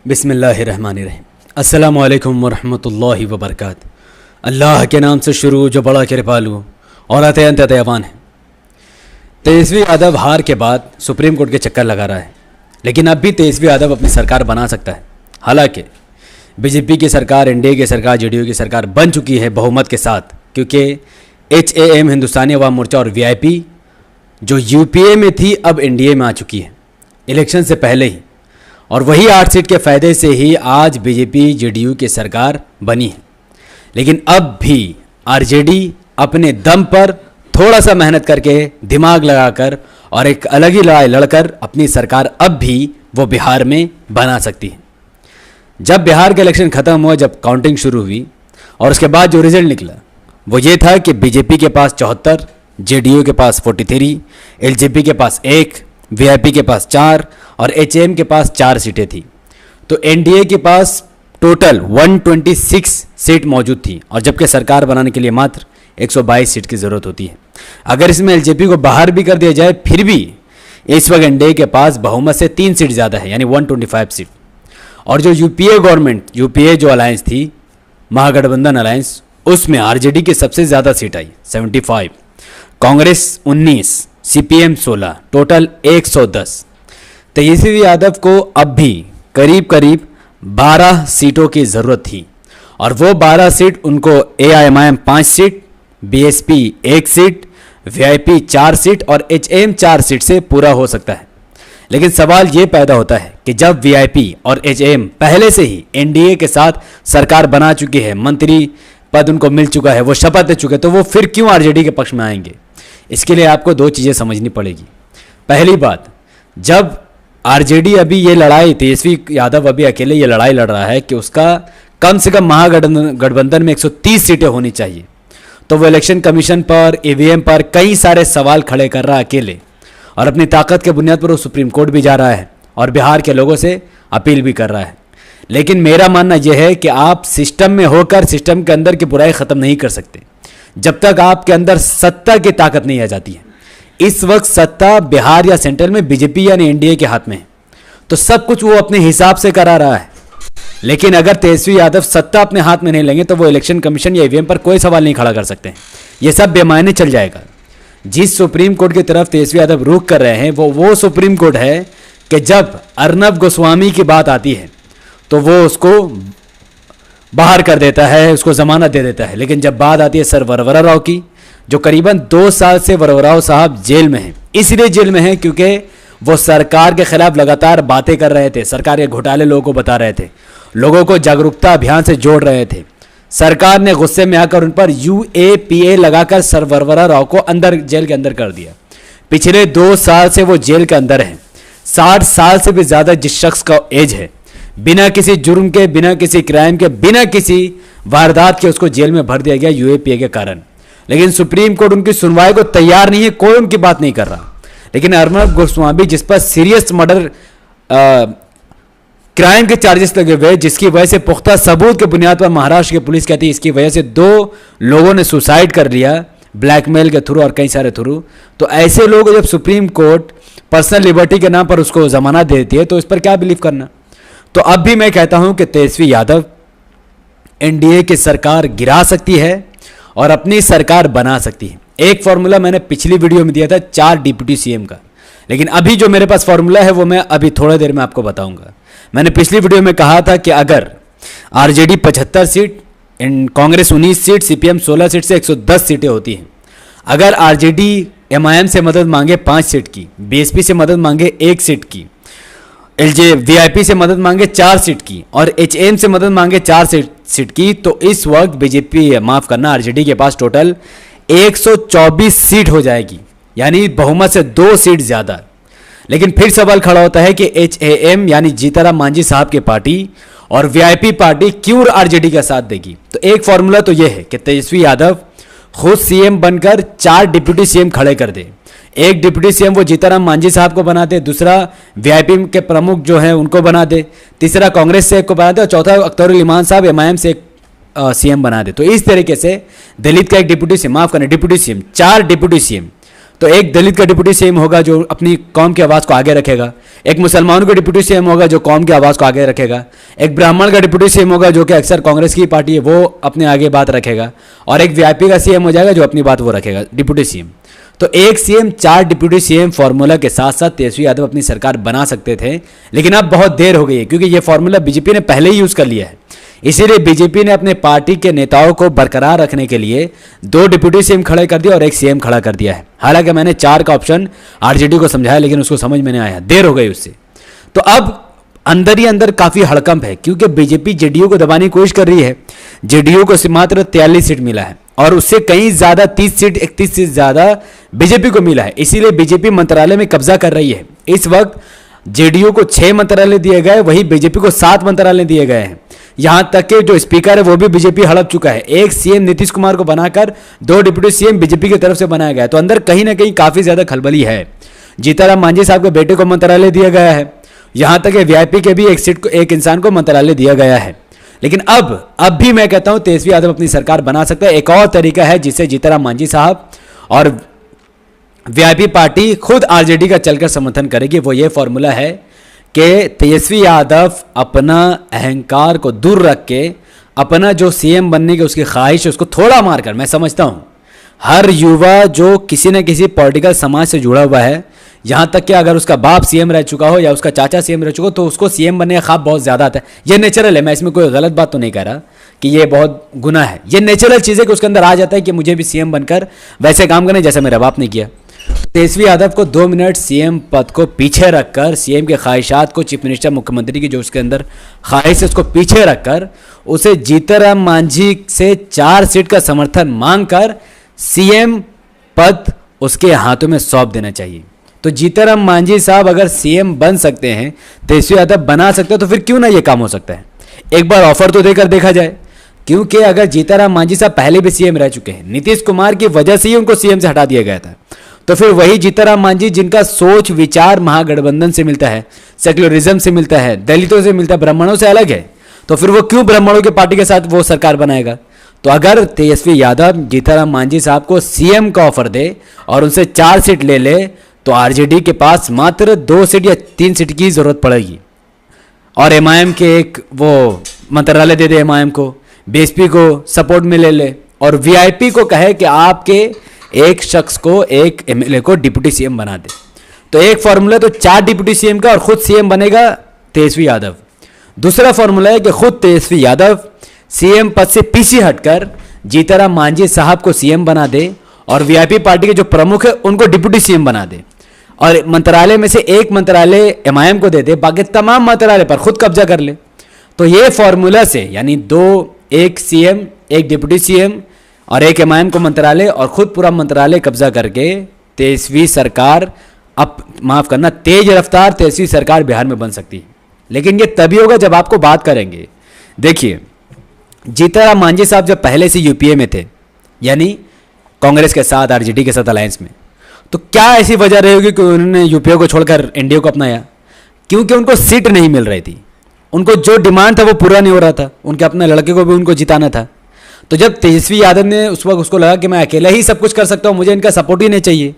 बिस्मिल्लाहिर्रहमानिर्रहीम। अस्सलामुअलैकुम वरहमतुल्लाहि वबरकात। अल्लाह के नाम से शुरू जो बड़ा कृपालु और अत्यंत दयावान है। तेजस्वी यादव हार के बाद सुप्रीम कोर्ट के चक्कर लगा रहा है, लेकिन अब भी तेजस्वी यादव अपनी सरकार बना सकता है। हालांकि बीजेपी की सरकार, एनडीए की सरकार, जेडीयू की सरकार बन चुकी है बहुमत के साथ, क्योंकि HAM हिंदुस्तानी अवाम मोर्चा और VIP जो UPA में थी अब NDA में आ चुकी है इलेक्शन से पहले ही, और वही 8 सीट के फायदे से ही आज बीजेपी जेडीयू की सरकार बनी है। लेकिन अब भी RJD अपने दम पर थोड़ा सा मेहनत करके, दिमाग लगाकर और एक अलग ही लड़ाई लड़कर अपनी सरकार अब भी वो बिहार में बना सकती है। जब बिहार का इलेक्शन ख़त्म हुआ, जब काउंटिंग शुरू हुई और उसके बाद जो रिजल्ट निकला वो ये था कि बीजेपी के पास 74, जेडीयू के पास 43, LJP के पास 1, VIP के पास 4 और HAM के पास 4 सीटें थी। तो NDA के पास टोटल 126 सीट मौजूद थी, और जबकि सरकार बनाने के लिए मात्र 122 सीट की ज़रूरत होती है। अगर इसमें LJP को बाहर भी कर दिया जाए फिर भी इस वक्त NDA के पास बहुमत से 3 सीट ज़्यादा है, यानी 125 सीट। और जो UPA गवर्नमेंट, UPA जो अलायंस थी, महागठबंधन अलायंस, उसमें RJD की सबसे ज़्यादा सीट आई 75, कांग्रेस 19, CPM 16, टोटल 110। तेजस्वी यादव को अब भी करीब करीब 12 सीटों की ज़रूरत थी, और वो 12 सीट उनको AIMIM 5 seat, BSP 1 seat, VIP 4 seat और HAM 4 सीट से पूरा हो सकता है। लेकिन सवाल ये पैदा होता है कि जब VIP और HAM पहले से ही NDA के साथ सरकार बना चुकी है, मंत्री पद उनको मिल चुका है, वो शपथ ले चुके, तो वो फिर क्यों RJD के पक्ष में आएंगे? इसके लिए आपको 2 चीज़ें समझनी पड़ेगी। पहली बात, जब RJD अभी ये लड़ाई, तेजस्वी यादव अभी अकेले ये लड़ाई लड़ रहा है कि उसका कम से कम महागठबंधन में 130 सीटें होनी चाहिए, तो वो इलेक्शन कमीशन पर, EVM पर कई सारे सवाल खड़े कर रहा है अकेले, और अपनी ताकत के बुनियाद पर वो सुप्रीम कोर्ट भी जा रहा है और बिहार के लोगों से अपील भी कर रहा है। लेकिन मेरा मानना यह है कि आप सिस्टम में होकर सिस्टम के अंदर की बुराई ख़त्म नहीं कर सकते जब तक आपके अंदर सत्ता की ताकत नहीं आ जाती है। इस वक्त सत्ता बिहार या सेंट्रल में बीजेपी यानी NDA के हाथ में है, तो सब कुछ वो अपने हिसाब से करा रहा है। लेकिन अगर तेजस्वी यादव सत्ता अपने हाथ में नहीं लेंगे तो वो इलेक्शन कमीशन या EVM पर कोई सवाल नहीं खड़ा कर सकते। ये सब बेमायने चल जाएगा। जिस सुप्रीम कोर्ट की तरफ तेजस्वी यादव रुख कर रहे हैं वो सुप्रीम कोर्ट है कि जब अर्नब गोस्वामी की बात आती है तो वो उसको बाहर कर देता है, उसको जमानत दे देता है। लेकिन जब बात आती है सर वरवरा राव की, जो करीबन 2 साल से वरवरा राव साहब जेल में हैं, इसलिए जेल में हैं क्योंकि वो सरकार के खिलाफ लगातार बातें कर रहे थे, सरकार के घोटाले लोगों को बता रहे थे, लोगों को जागरूकता अभियान से जोड़ रहे थे। सरकार ने गुस्से में आकर उन पर UAPA लगाकर सर वरवरा राव को अंदर, जेल के अंदर कर दिया। पिछले 2 साल से वो जेल के अंदर हैं। 60 साल से भी ज़्यादा जिस शख्स का एज है, बिना किसी जुर्म के, बिना किसी क्राइम के, बिना किसी वारदात के उसको जेल में भर दिया गया UAPA के कारण। लेकिन सुप्रीम कोर्ट उनकी सुनवाई को तैयार नहीं है, कोई उनकी बात नहीं कर रहा। लेकिन अर्नब गोस्वामी, जिस पर सीरियस मर्डर क्राइम के चार्जेस लगे हुए, जिसकी वजह से पुख्ता सबूत के बुनियाद पर महाराष्ट्र की पुलिस कहती है इसकी वजह से 2 लोगों ने सुसाइड कर लिया, ब्लैकमेल के थ्रू और कई सारे थ्रू, तो ऐसे लोग जब सुप्रीम कोर्ट पर्सनल लिबर्टी के नाम पर उसको जमानत देती है तो इस पर क्या बिलीव करना। तो अब भी मैं कहता हूं कि तेजस्वी यादव NDA की सरकार गिरा सकती है और अपनी सरकार बना सकती है। एक फॉर्मूला मैंने पिछली वीडियो में दिया था 4 डिप्टी CM का, लेकिन अभी जो मेरे पास फॉर्मूला है वो मैं अभी थोड़ी देर में आपको बताऊंगा। मैंने पिछली वीडियो में कहा था कि अगर RJD 75 seat, Congress 19 seat, CPM 16 seat से 110 सीटें होती हैं। अगर RJD MIM से मदद मांगे 5 सीट की, BSP से मदद मांगे 1 सीट की, VIP से मदद मांगे 4 सीट की और HAM से मदद मांगे 4 सीट की, तो इस वक्त बीजेपी, माफ करना, RJD के पास टोटल 124 सीट हो जाएगी, यानी बहुमत से 2 सीट ज़्यादा। लेकिन फिर सवाल खड़ा होता है कि HAM यानी जीतनराम मांझी साहब की पार्टी और VIP पार्टी क्यों RJD का साथ देगी। तो एक फॉर्मूला तो यह है कि तेजस्वी यादव खुद CM बनकर 4 डिप्टी CM खड़े कर दे। एक डिप्टी CM वो जीतनराम मांझी साहब को बना दे, दूसरा VIP के प्रमुख जो हैं उनको बना दे, तीसरा कांग्रेस से एक को बना दे और चौथा अख्तरुल इमान साहब MIM से एक CM बना दे। तो इस तरीके से दलित का एक डिप्टी CM, माफ करना, डिप्टी CM, 4 डिप्टी CM, तो एक दलित का डिप्टी सीएम होगा जो अपनी कौम की आवाज़ को आगे रखेगा, एक मुसलमानों का डिप्टी सीएम होगा जो कौम की आवाज़ को आगे रखेगा, एक ब्राह्मण का डिप्टी सीएम होगा जो कि अक्सर कांग्रेस की पार्टी है वो अपने आगे बात रखेगा, और एक वीआईपी का सीएम हो जाएगा जो अपनी बात वो रखेगा, डिप्टी सीएम। तो एक सीएम 4 डिप्टी सीएम फॉर्मूला के साथ साथ तेजस्वी यादव अपनी सरकार बना सकते थे, लेकिन अब बहुत देर हो गई है क्योंकि ये फॉर्मूला बीजेपी ने पहले ही यूज़ कर लिया है। इसीलिए बीजेपी ने अपने पार्टी के नेताओं को बरकरार रखने के लिए 2 डिप्टी सीएम खड़े कर दिया और एक सीएम खड़ा कर दिया है। हालांकि मैंने 4 का ऑप्शन आरजेडी को समझाया लेकिन उसको समझ में नहीं आया, देर हो गई उससे। तो अब अंदर ही अंदर काफ़ी हड़कंप है क्योंकि बीजेपी जेडीयू को दबाने की कोशिश कर रही है। जेडीयू को मात्र 43 सीट मिला है और उससे कहीं ज़्यादा 30 सीट 31 सीट ज़्यादा बीजेपी को मिला है। इसीलिए बीजेपी मंत्रालय में कब्जा कर रही है। इस वक्त जेडीयू को 6 मंत्रालय दिए गए, वही बीजेपी को 7 मंत्रालय दिए गए हैं। यहां तक कि जो स्पीकर है वो भी बीजेपी हड़प चुका है। एक सीएम नीतीश कुमार को बनाकर 2 डिप्टी सीएम बीजेपी की तरफ से बनाया गया है। तो अंदर कहीं ना कहीं काफ़ी ज़्यादा खलबली है। जीताराम मांझी साहब के बेटे को मंत्रालय दिया गया है, यहां तक कि वीआईपी के भी एक सीट को एक इंसान को मंत्रालय दिया गया है। लेकिन अब भी मैं कहता हूं तेजस्वी यादव अपनी सरकार बना सकता है। एक और तरीका है जिससे जीताराम मांझी साहब और वीआईपी पार्टी खुद आरजेडी का चलकर समर्थन करेगी। वो ये फॉर्मूला है कि तेजस्वी यादव अपना अहंकार को दूर रख के अपना जो सीएम बनने की उसकी ख्वाहिश है उसको थोड़ा मारकर, मैं समझता हूं हर युवा जो किसी न किसी पॉलिटिकल समाज से जुड़ा हुआ है, यहां तक कि अगर उसका बाप सीएम रह चुका हो या उसका चाचा सीएम रह चुका हो तो उसको सीएम बनने का ख्वाब बहुत ज़्यादा आता है। ये नेचुरल है, मैं इसमें कोई गलत बात तो नहीं कह रहा कि ये बहुत गुनाह है। ये नेचुरल चीज़ है कि उसके अंदर आ जाता है कि मुझे भी सीएम बनकर वैसे काम करना जैसे मेरा बाप ने किया। तेजस्वी यादव को 2 मिनट सीएम पद को पीछे रखकर, सीएम के ख्वाहिशात को, चीफ मिनिस्टर मुख्यमंत्री की जो उसके अंदर ख्वाहिश है उसको पीछे रखकर उसे जीतनराम मांझी से 4 सीट का समर्थन मांगकर सीएम पद उसके हाथों में सौंप देना चाहिए। तो जीतनराम मांझी साहब अगर सीएम बन सकते हैं, तेजस्वी यादव बना सकते हैं, तो फिर क्यों ना ये काम हो सकता है। एक बार ऑफर तो देकर देखा जाए, क्योंकि अगर जीतनराम मांझी साहब पहले भी सीएम रह चुके हैं, नीतीश कुमार की वजह से ही उनको सीएम से हटा दिया गया था, तो फिर वही जीतनराम मांझी जिनका सोच विचार महागठबंधन से मिलता है, सेक्युलरिज्म से मिलता है, दलितों से मिलता है, ब्राह्मणों से अलग है, तो फिर वो क्यों ब्राह्मणों की पार्टी के साथ वो सरकार बनाएगा। तो अगर तेजस्वी यादव जीतनराम मांझी साहब को सीएम का ऑफर दे और उनसे 4 सीट ले ले तो आरजेडी के पास मात्र 2 सीट या 3 सीट की जरूरत पड़ेगी। और एमआईएम के एक वो मंत्रालय दे दे एमआईएम को, बीएसपी को सपोर्ट में ले ले और वीआईपी को कहे कि आपके एक शख्स को, एक एमएलए को डिप्टी सीएम बना दे। तो एक फॉर्मूला तो 4 डिप्टी सीएम का और खुद सीएम बनेगा तेजस्वी यादव। दूसरा फॉर्मूला है कि खुद तेजस्वी यादव सीएम पद से पीछे हटकर जीतनराम मांझी साहब को सीएम बना दे और वीआईपी पार्टी के जो प्रमुख है उनको डिप्टी सीएम बना दे और मंत्रालय में से एक मंत्रालय एमआईएम को दे दे, बाकी तमाम मंत्रालय पर खुद कब्जा कर ले। तो ये फॉर्मूला से यानी 2, एक सीएम, एक डिप्टी सीएम और एक एमआईएम को मंत्रालय और खुद पूरा मंत्रालय कब्जा करके तेजस्वी सरकार, अब माफ करना, तेज रफ्तार तेजस्वी सरकार बिहार में बन सकती है। लेकिन ये तभी होगा जब आपको बात करेंगे। देखिए, जीतनराम मांझी साहब जब पहले से यूपीए में थे, यानी कांग्रेस के साथ, आरजेडी के साथ अलायंस में, तो क्या ऐसी वजह रही होगी कि उन्होंने यूपीए को छोड़कर एनडीए को अपनाया? क्योंकि उनको सीट नहीं मिल रही थी, उनको जो डिमांड था वो पूरा नहीं हो रहा था, उनके अपने लड़के को भी उनको जिताना था। तो जब तेजस्वी यादव ने उस वक्त उसको लगा कि मैं अकेला ही सब कुछ कर सकता हूँ, मुझे इनका सपोर्ट ही नहीं चाहिए,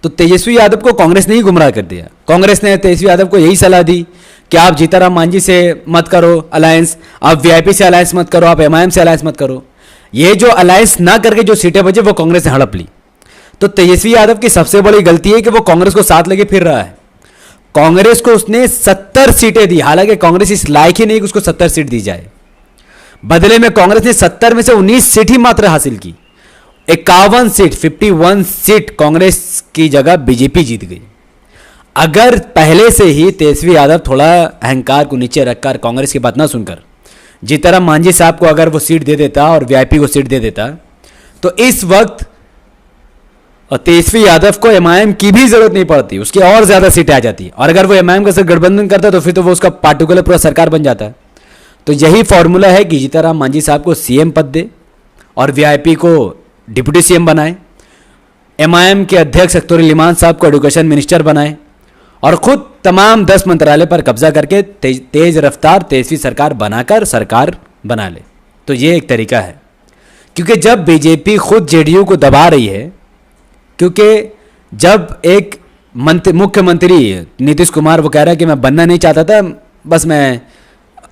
तो तेजस्वी यादव को कांग्रेस ने ही गुमराह कर दिया। कांग्रेस ने तेजस्वी यादव को यही सलाह दी कि आप जीतनराम मांझी से मत करो अलायंस, आप वीआईपी से अलायंस मत करो, आप एमआईएम से अलायंस मत करो। ये जो अलायंस ना करके जो सीटें बचे वो कांग्रेस ने हड़प ली। तो तेजस्वी यादव की सबसे बड़ी गलती है कि वो कांग्रेस को साथ लेके फिर रहा है। कांग्रेस को उसने 70 सीटें दी, हालांकि कांग्रेस इस लायक ही नहीं कि उसको 70 सीट दी जाए। बदले में कांग्रेस ने 70 में से 19 सीट ही मात्र हासिल की। 51 सीट, 51 सीट कांग्रेस की जगह बीजेपी जीत गई। अगर पहले से ही तेजस्वी यादव थोड़ा अहंकार को नीचे रखकर, कांग्रेस की बात ना सुनकर, जीतनराम मांझी साहब को अगर वो सीट दे देता और वीआईपी को सीट दे देता, तो इस वक्त तेजस्वी यादव को एमआईएम की भी जरूरत नहीं पड़ती, उसकी और ज्यादा सीटें आ जाती। और अगर वो एमआईएम के साथ गठबंधन करता तो फिर तो वो उसका पार्टिकुलर पूरा सरकार बन जाता। तो यही फॉर्मूला है कि जीतनराम मांझी साहब को सीएम पद दे और वीआईपी को डिप्टी सीएम बनाए, एमआईएम के अध्यक्ष अख्तर इमाम साहब को एजुकेशन मिनिस्टर बनाए और खुद तमाम 10 मंत्रालय पर कब्जा करके तेज रफ्तार तेजस्वी सरकार बनाकर सरकार बना ले। तो ये एक तरीका है, क्योंकि जब बीजेपी खुद जेडीयू को दबा रही है, क्योंकि जब एक मुख्यमंत्री नीतीश कुमार वो कह रहा है कि मैं बनना नहीं चाहता था, बस मैं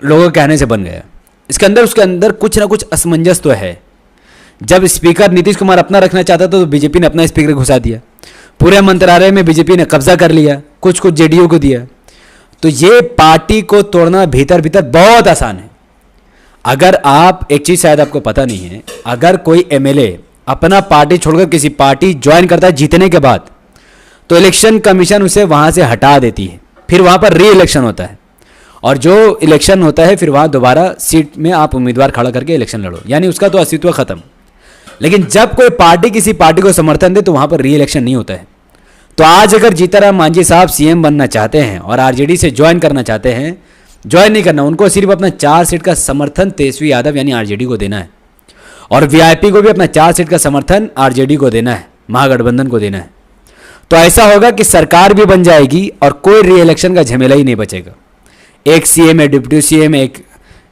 लोगों के कहने से बन गया। उसके अंदर कुछ ना कुछ असमंजस तो है। जब स्पीकर नीतीश कुमार अपना रखना चाहता था तो बीजेपी ने अपना स्पीकर घुसा दिया, पूरे मंत्रालय में बीजेपी ने कब्जा कर लिया, कुछ कुछ जेडीयू को दिया। तो ये पार्टी को तोड़ना भीतर भीतर बहुत आसान है। अगर आप, एक चीज़ शायद आपको पता नहीं है, अगर कोई एमएलए अपना पार्टी छोड़कर किसी पार्टी ज्वाइन करता है जीतने के बाद, तो इलेक्शन कमीशन उसे वहाँ से हटा देती है, फिर वहाँ पर री इलेक्शन होता है, और जो इलेक्शन होता है फिर वहाँ दोबारा सीट में आप उम्मीदवार खड़ा करके इलेक्शन लड़ो, यानी उसका तो अस्तित्व खत्म। लेकिन जब कोई पार्टी किसी पार्टी को समर्थन दे तो वहाँ पर री इलेक्शन नहीं होता है। तो आज अगर जीतनराम मांझी साहब सीएम बनना चाहते हैं और आरजेडी से ज्वाइन करना चाहते हैं, ज्वाइन नहीं करना, उनको सिर्फ अपना 4 सीट का समर्थन तेजस्वी यादव यानी आरजेडी को देना है, और वीआईपी को भी अपना 4 सीट का समर्थन आरजेडी को देना है, महागठबंधन को देना है। तो ऐसा होगा कि सरकार भी बन जाएगी और कोई री इलेक्शन का झमेला ही नहीं बचेगा। एक सीएम है, डिप्टी सीएम, एक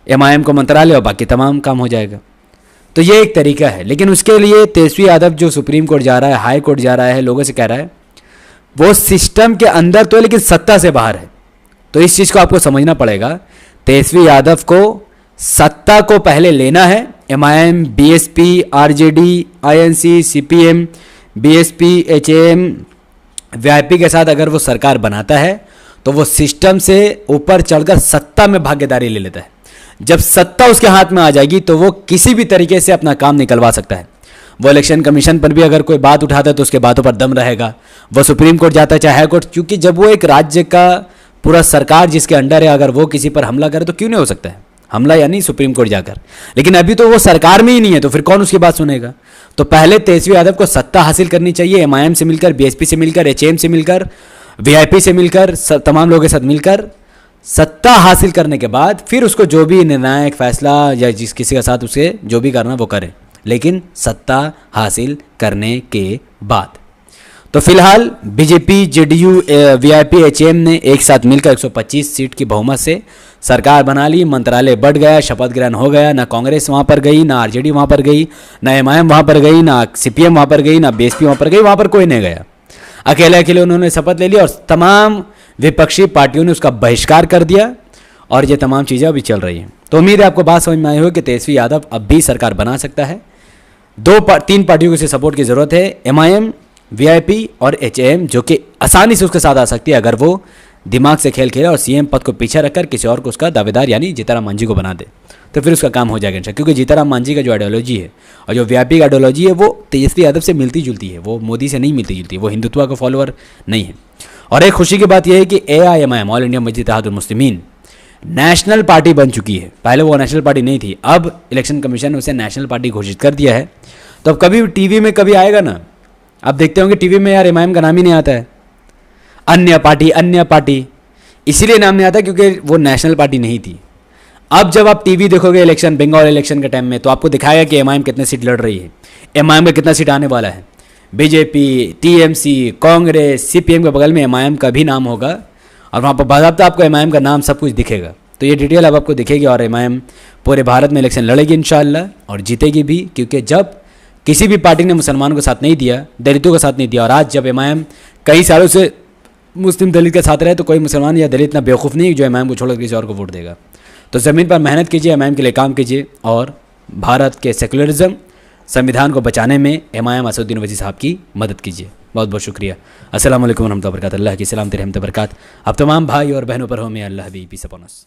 एमआईएम को मंत्रालय और बाकी तमाम काम हो जाएगा। तो ये एक तरीका है। लेकिन उसके लिए तेजस्वी यादव जो सुप्रीम कोर्ट जा रहा है, हाई कोर्ट जा रहा है, लोगों से कह रहा है, वो सिस्टम के अंदर तो है लेकिन सत्ता से बाहर है। तो इस चीज़ को आपको समझना पड़ेगा। तेजस्वी यादव को सत्ता को पहले लेना है। MIM, BSP, RJD, INC, CPM, BSP, HAM, VIP के साथ अगर वो सरकार बनाता है तो वो सिस्टम से ऊपर चढ़कर सत्ता में भागीदारी ले लेता है। जब सत्ता उसके हाथ में आ जाएगी तो वो किसी भी तरीके से अपना काम निकलवा सकता है। वो इलेक्शन कमीशन पर भी अगर कोई बात उठाता है तो उसके बातों पर दम रहेगा। वो सुप्रीम कोर्ट जाता है चाहे हाई कोर्ट, क्योंकि जब वो एक राज्य का पूरा सरकार जिसके अंडर है, अगर वो किसी पर हमला करे तो क्यों नहीं हो सकता है हमला, यानी सुप्रीम कोर्ट जाकर। लेकिन अभी तो वो सरकार में ही नहीं है, तो फिर कौन उसकी बात सुनेगा। तो पहले तेजस्वी यादव को सत्ता हासिल करनी चाहिए, एमआईएम से मिलकर, बीएसपी से मिलकर, एचएएम से मिलकर, वीआईपी से मिलकर, तमाम लोगों के साथ मिलकर सत्ता हासिल करने के बाद फिर उसको जो भी निर्णायक फैसला या जिस किसी के साथ उसे जो भी करना वो करे, लेकिन सत्ता हासिल करने के बाद। तो फिलहाल बीजेपी, जेडीयू, वीआईपी, एचएएम ने एक साथ मिलकर 125 सीट की बहुमत से सरकार बना ली, मंत्रालय बढ़ गया, शपथ ग्रहण हो गया। ना कांग्रेस वहाँ पर गई, ना आरजेडी वहाँ पर गई, ना एमआईएम वहाँ पर गई, ना सीपीएम वहाँ पर गई, ना बीएसपी वहाँ पर गई, वहाँ पर कोई नहीं गया। अकेले अकेले उन्होंने शपथ ले ली और तमाम विपक्षी पार्टियों ने उसका बहिष्कार कर दिया, और ये तमाम चीज़ें अभी चल रही हैं। तो उम्मीद है आपको बात समझ में आई हो कि तेजस्वी यादव अब भी सरकार बना सकता है। 3 पार्टियों को इसे सपोर्ट की ज़रूरत है, एमआईएम, वीआईपी और एचएएम, जो कि आसानी से उसके साथ आ सकती है अगर वो दिमाग से खेल खेले और सीएम पद को पीछे रखकर किसी और को उसका दावेदार यानी जीतनराम मांझी को बना दे, तो फिर उसका काम हो जाएगा। क्योंकि जीतनराम मांझी का जो आइडियोलॉजी है और जो वीआईपी का आइडियोलॉजी है वो तेजस्वी यादव से मिलती जुलती है, वो मोदी से नहीं मिलती जुलती, वो हिंदुत्व का फॉलोअर नहीं है। और एक खुशी की बात यह है कि एआईएमआईएम, ऑल इंडिया मजलिस इत्तेहादुल मुस्लिमीन, नेशनल पार्टी बन चुकी है। पहले वो नेशनल पार्टी नहीं थी, अब इलेक्शन कमीशन ने उसे नेशनल पार्टी घोषित कर दिया है। तो अब कभी टीवी में कभी आएगा ना, आप देखते होंगे टीवी में यार एमआईएम का नाम ही नहीं आता है, अन्य पार्टी, इसीलिए नाम नहीं आता क्योंकि वो नेशनल पार्टी नहीं थी। अब जब आप टीवी देखोगे इलेक्शन, बंगाल इलेक्शन के टाइम में, तो आपको दिखाएगा कि एमआईएम कितने सीट लड़ रही है, एमआईएम का कितना सीट आने वाला है। बीजेपी, टीएमसी, कांग्रेस, सीपीएम के बगल में एमआईएम का भी नाम होगा, और वहाँ पर बाकायदा आपको एमआईएम का नाम सब कुछ दिखेगा। तो ये डिटेल अब आपको दिखेगी, और एमआईएम पूरे भारत में इलेक्शन लड़ेगी इंशाअल्लाह, और जीतेगी भी। क्योंकि जब किसी भी पार्टी ने मुसलमानों का साथ नहीं दिया, दलितों का साथ नहीं दिया, और आज जब एमआईएम कई सालों से मुस्लिम दलित के साथ रहे, तो कोई मुसलमान या दलित इतना बेवकूफ़ नहीं जो एमआईएम को छोड़कर किसी और को वोट देगा। तो ज़मीन पर मेहनत कीजिए, एमआईएम के लिए काम कीजिए, और भारत के सेकुलरिज्म, संविधान को बचाने में एमआईएम असदुद्दीन ओवैसी साहब की मदद कीजिए। बहुत बहुत शुक्रिया। अस्सलाम वालेकुम रहमतुल्लाहि व बरकातहू। अल्लाह की सलामत रहमत बरकात आप तमाम भाई और बहनों पर हो। मे अल्लाह बी पीस अपॉन अस।